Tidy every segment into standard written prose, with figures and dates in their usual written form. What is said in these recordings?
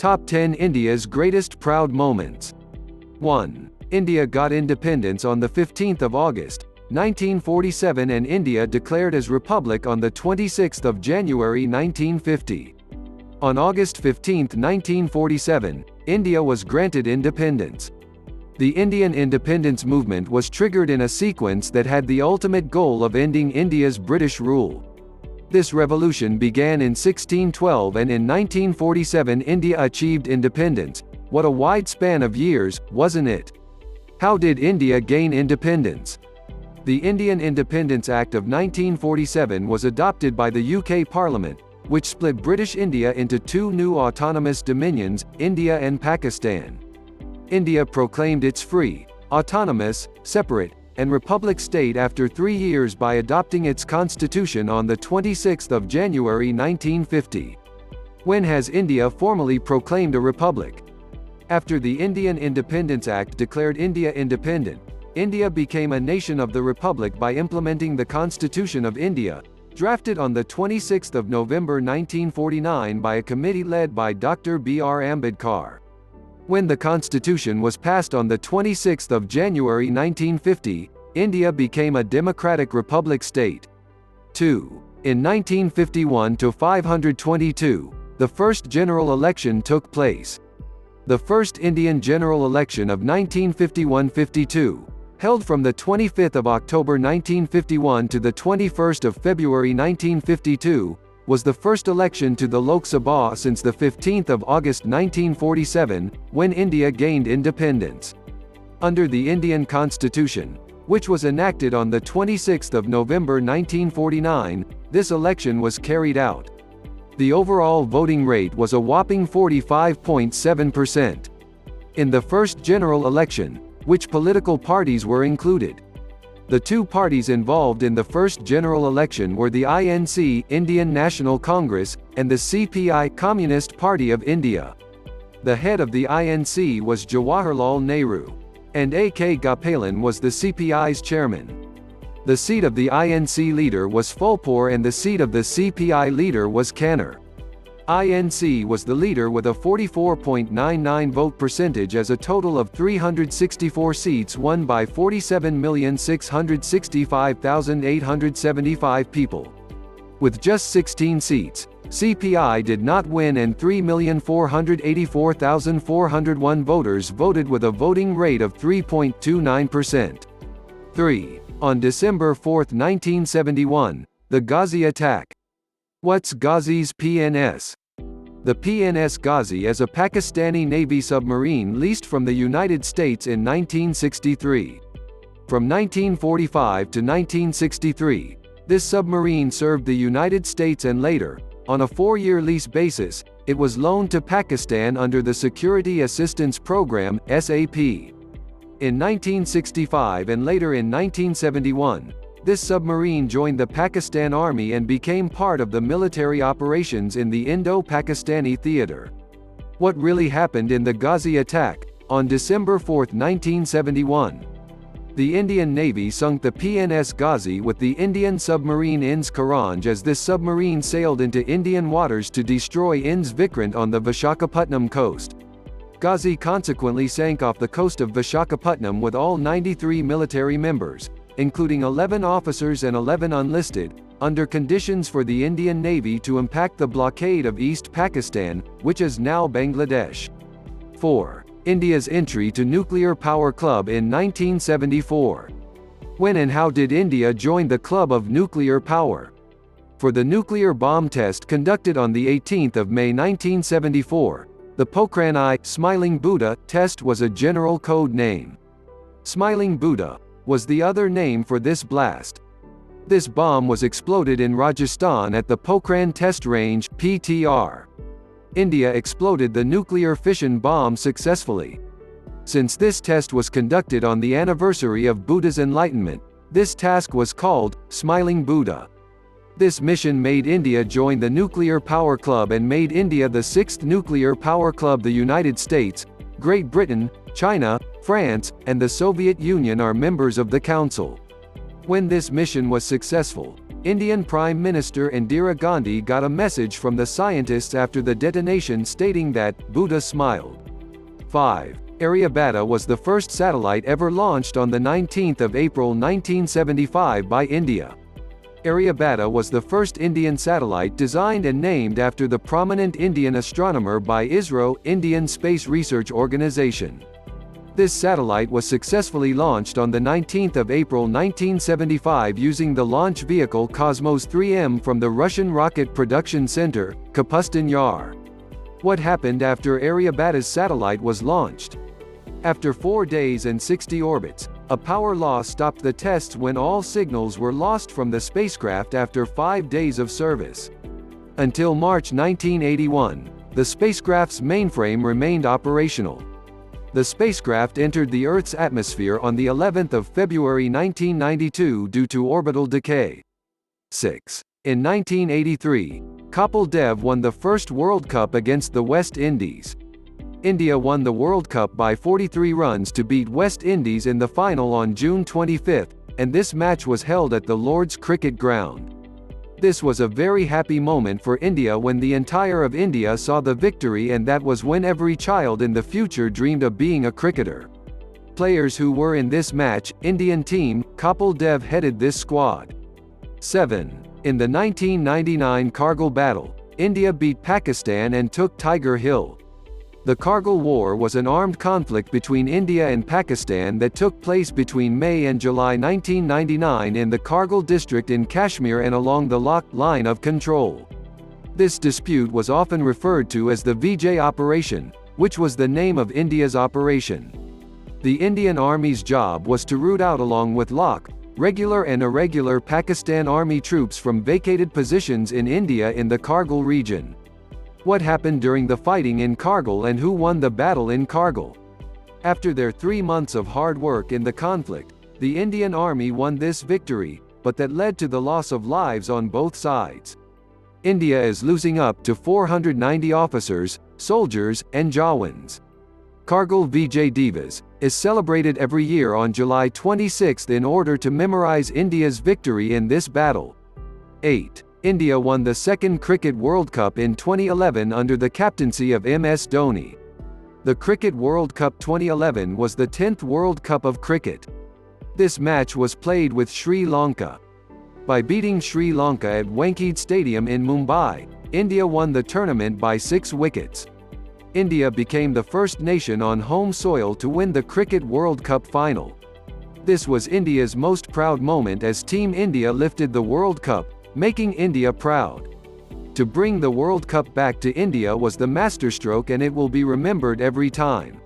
Top 10 India's Greatest Proud Moments. 1. India got independence on the 15th of August, 1947 and India declared as Republic on the 26th of January 1950. On August 15, 1947, India was granted independence. The Indian independence movement was triggered in a sequence that had the ultimate goal of ending India's British rule. This revolution began in 1612 and in 1947 India achieved independence. What a wide span of years, wasn't it? How did India gain independence? The Indian Independence Act of 1947 was adopted by the UK Parliament, which split British India into two new autonomous dominions, India and Pakistan. India proclaimed its free, autonomous, separate, and republic state after 3 years by adopting its constitution on the 26th of January 1950. When has India formally proclaimed a republic? After the Indian Independence Act declared India independent, India became a nation of the Republic by implementing the Constitution of India, drafted on the 26th of November 1949 by a committee led by Dr. B.R. Ambedkar. When the Constitution was passed on the 26th of January 1950, India became a democratic republic state. 2. In 1951 to 522, the first general election took place. The first Indian general election of 1951-52, held from the 25th of October 1951 to the 21st of February 1952, was the first election to the Lok Sabha since the 15th of August 1947, when India gained independence. Under the Indian Constitution, which was enacted on the 26th of November 1949, this election was carried out. The overall voting rate was a whopping 45.7%. In the first general election, which political parties were included? The two parties involved in the first general election were the INC, Indian National Congress, and the CPI, Communist Party of India. The head of the INC was Jawaharlal Nehru, and A.K. Gopalan was the CPI's chairman. The seat of the INC leader was Phulpur and the seat of the CPI leader was Kanner. INC was the leader with a 44.99 vote percentage as a total of 364 seats won by 47,665,875 people. With just 16 seats, CPI did not win and 3,484,401 voters voted with a voting rate of 3.29%. 3. On December 4, 1971, the Ghazi attack. What's Ghazi's PNS? The PNS Ghazi is a Pakistani Navy submarine leased from the United States in 1963. From 1945 to 1963, this submarine served the United States and later, on a 4-year lease basis, it was loaned to Pakistan under the Security Assistance Program, SAP. In 1965 and later in 1971, this submarine joined the Pakistan Army and became part of the military operations in the Indo-Pakistani theater. What really happened in the Ghazi attack? On December 4, 1971, the Indian Navy sunk the PNS Ghazi with the Indian submarine INS Karanj as this submarine sailed into Indian waters to destroy INS Vikrant on the Vishakhapatnam coast. Ghazi consequently sank off the coast of Vishakhapatnam with all 93 military members, including 11 officers and 11 unlisted, under conditions for the Indian Navy to impact the blockade of East Pakistan, which is now Bangladesh. 4. India's entry to Nuclear Power Club in 1974. When and how did India join the Club of Nuclear Power? For the nuclear bomb test conducted on the 18th of May 1974, the Pokhran I, Smiling Buddha, test was a general code name. Smiling Buddha was the other name for this blast. This bomb was exploded in Rajasthan at the Pokhran Test Range, PTR. India exploded the nuclear fission bomb successfully. Since this test was conducted on the anniversary of Buddha's enlightenment, this task was called Smiling Buddha. This mission made India join the Nuclear Power Club and made India the 6th nuclear power club. The United States, Great Britain, China, France, and the Soviet Union are members of the Council. When this mission was successful, Indian Prime Minister Indira Gandhi got a message from the scientists after the detonation stating that, "Buddha smiled." 5. Aryabhata was the first satellite ever launched on the 19th of April 1975 by India. Aryabhata was the first Indian satellite designed and named after the prominent Indian astronomer by ISRO, Indian Space Research Organisation. This satellite was successfully launched on the 19th of April 1975 using the launch vehicle Cosmos 3M from the Russian Rocket Production Center, Kapustin Yar. What happened after Aryabhata's satellite was launched? After 4 days and 60 orbits, a power loss stopped the tests when all signals were lost from the spacecraft after 5 days of service. Until March 1981, the spacecraft's mainframe remained operational. The spacecraft entered the Earth's atmosphere on the 11th of February 1992 due to orbital decay. 6. In 1983, Kapil Dev won the first World Cup against the West Indies. India won the World Cup by 43 runs to beat West Indies in the final on June 25, and this match was held at the Lord's Cricket Ground. This was a very happy moment for India when the entire of India saw the victory, and that was when every child in the future dreamed of being a cricketer. Players who were in this match, Indian team, Kapil Dev headed this squad. 7. In the 1999 Kargil battle, India beat Pakistan and took Tiger Hill. The Kargil War was an armed conflict between India and Pakistan that took place between May and July 1999 in the Kargil district in Kashmir and along the line of control. This dispute was often referred to as the Vijay Operation, which was the name of India's operation. The Indian Army's job was to root out, along with regular and irregular Pakistan Army troops from vacated positions in India in the Kargil region. What happened during the fighting in Kargil and who won the battle in Kargil? After their 3 months of hard work in the conflict, the Indian Army won this victory, but that led to the loss of lives on both sides. India is losing up to 490 officers, soldiers, and Jawans. Kargil Vijay Divas is celebrated every year on July 26 in order to memorize India's victory in this battle. 8. India won the second Cricket World Cup in 2011 under the captaincy of MS Dhoni. The Cricket World Cup 2011 was the 10th World Cup of cricket. This match was played with Sri Lanka. By beating Sri Lanka at Wankhede Stadium in Mumbai, India won the tournament by 6 wickets. India became the first nation on home soil to win the Cricket World Cup final. This was India's most proud moment as Team India lifted the World Cup, making India proud. To bring the World Cup back to India was the masterstroke, and it will be remembered every time.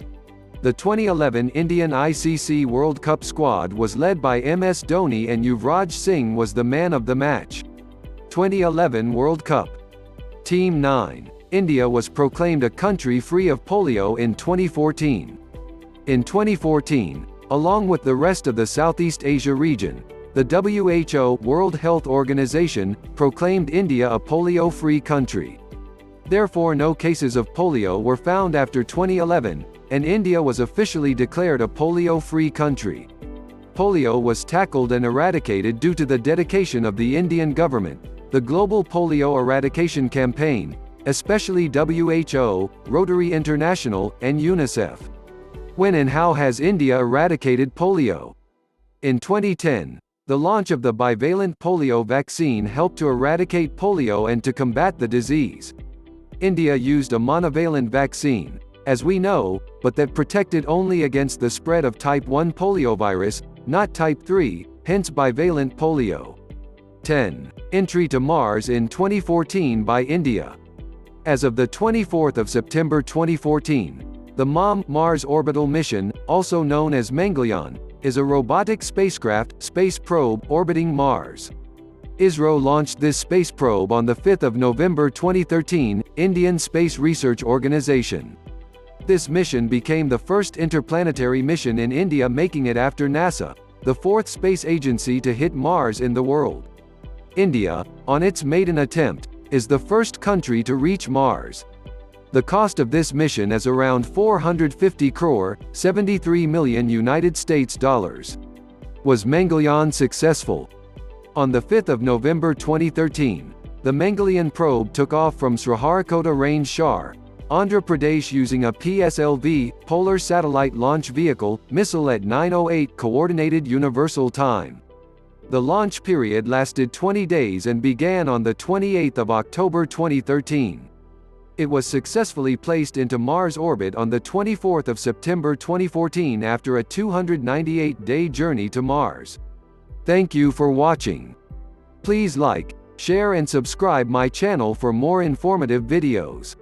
The 2011 Indian ICC World Cup squad was led by MS Dhoni, and Yuvraj Singh was the man of the match. 2011 World Cup. Team 9. India was proclaimed a country free of polio in 2014. In 2014, along with the rest of the Southeast Asia region, the WHO, World Health Organization, proclaimed India a polio-free country. Therefore, no cases of polio were found after 2011, and India was officially declared a polio-free country. Polio was tackled and eradicated due to the dedication of the Indian government, the Global Polio Eradication Campaign, especially WHO, Rotary International, and UNICEF. When and how has India eradicated polio? In 2010, the launch of the bivalent polio vaccine helped to eradicate polio and to combat the disease. India used a monovalent vaccine, as we know, but that protected only against the spread of type 1 poliovirus, not type 3, hence bivalent polio. 10. Entry to Mars in 2014 by India. As of the 24th of September 2014, the Mars Orbital Mission, also known as Mangalyaan, is a robotic spacecraft, space probe, orbiting Mars. ISRO launched this space probe on the 5th of November 2013, Indian Space Research Organisation. This mission became the first interplanetary mission in India, making it after NASA, the 4th space agency to hit Mars in the world. India, on its maiden attempt, is the first country to reach Mars. The cost of this mission is around 450 crore, 73 million United States dollars. Was Mangalyaan successful? On the 5th of November 2013, the Mongolian probe took off from Sriharikota Range Shar, Andhra Pradesh using a PSLV, Polar Satellite Launch Vehicle, missile at 9:08 Coordinated Universal Time. The launch period lasted 20 days and began on the 28th of October 2013. It was successfully placed into Mars orbit on the 24th of September 2014 after a 298-day journey to Mars. Thank you for watching. Please like, share and subscribe my channel for more informative videos.